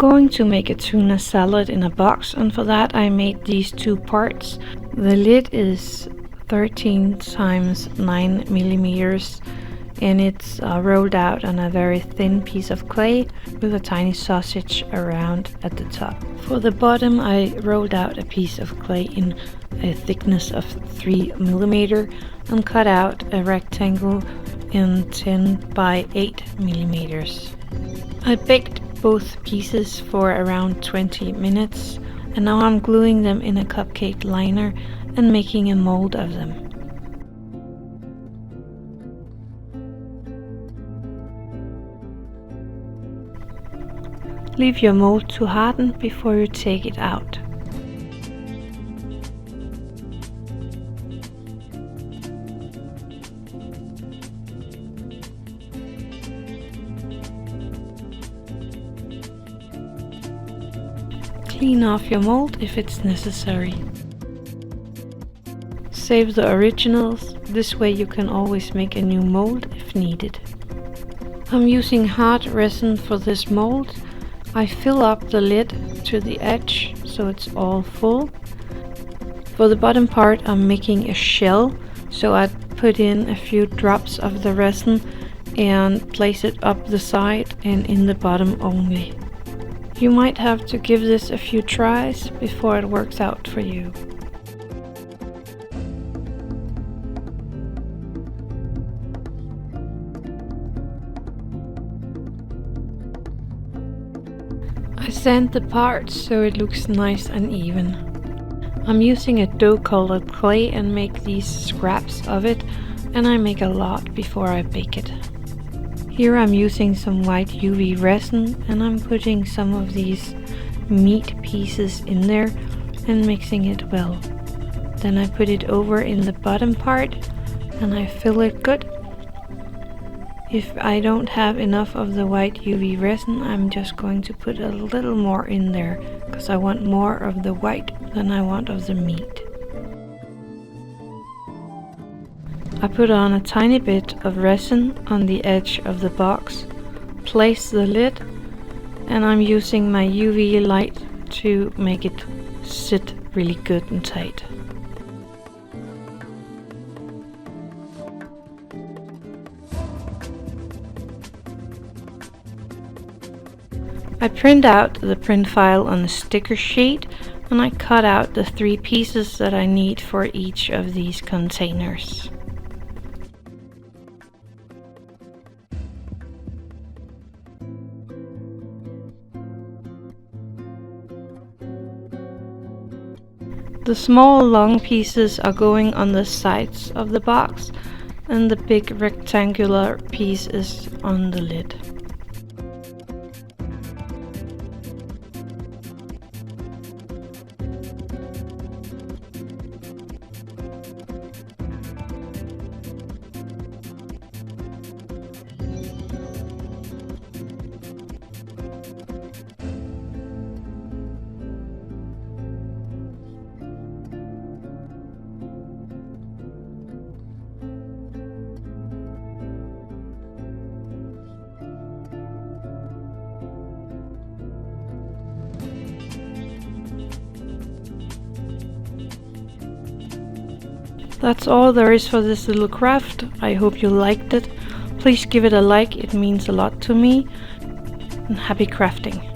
going to make a tuna salad in a box, and for that I made these two parts. The lid is 13 times 9 millimeters and it's rolled out on a very thin piece of clay with a tiny sausage around at the top. For the bottom I rolled out a piece of clay in a thickness of 3 millimeter and cut out a rectangle in 10 by 8 millimeters. I baked both pieces for around 20 minutes and now I'm gluing them in a cupcake liner and making a mold of them. Leave your mold to harden before you take it out. Clean off your mold if it's necessary. Save the originals, this way you can always make a new mold if needed. I'm using hard resin for this mold. I fill up the lid to the edge so it's all full. For the bottom part I'm making a shell, so I put in a few drops of the resin and place it up the side and in the bottom only. You might have to give this a few tries before it works out for you. I sand the parts so it looks nice and even. I'm using a dough colored clay and make these scraps of it, and I make a lot before I bake it. Here I'm using some white UV resin and I'm putting some of these meat pieces in there and mixing it well. Then I put it over in the bottom part and I fill it good. If I don't have enough of the white UV resin, I'm just going to put a little more in there because I want more of the white than I want of the meat. I put on a tiny bit of resin on the edge of the box, place the lid, and I'm using my UV light to make it sit really good and tight. I print out the print file on the sticker sheet and I cut out the 3 pieces that I need for each of these containers. The small long pieces are going on the sides of the box and the big rectangular piece is on the lid. That's all there is for this little craft. I hope you liked it. Please give it a like, it means a lot to me. And happy crafting!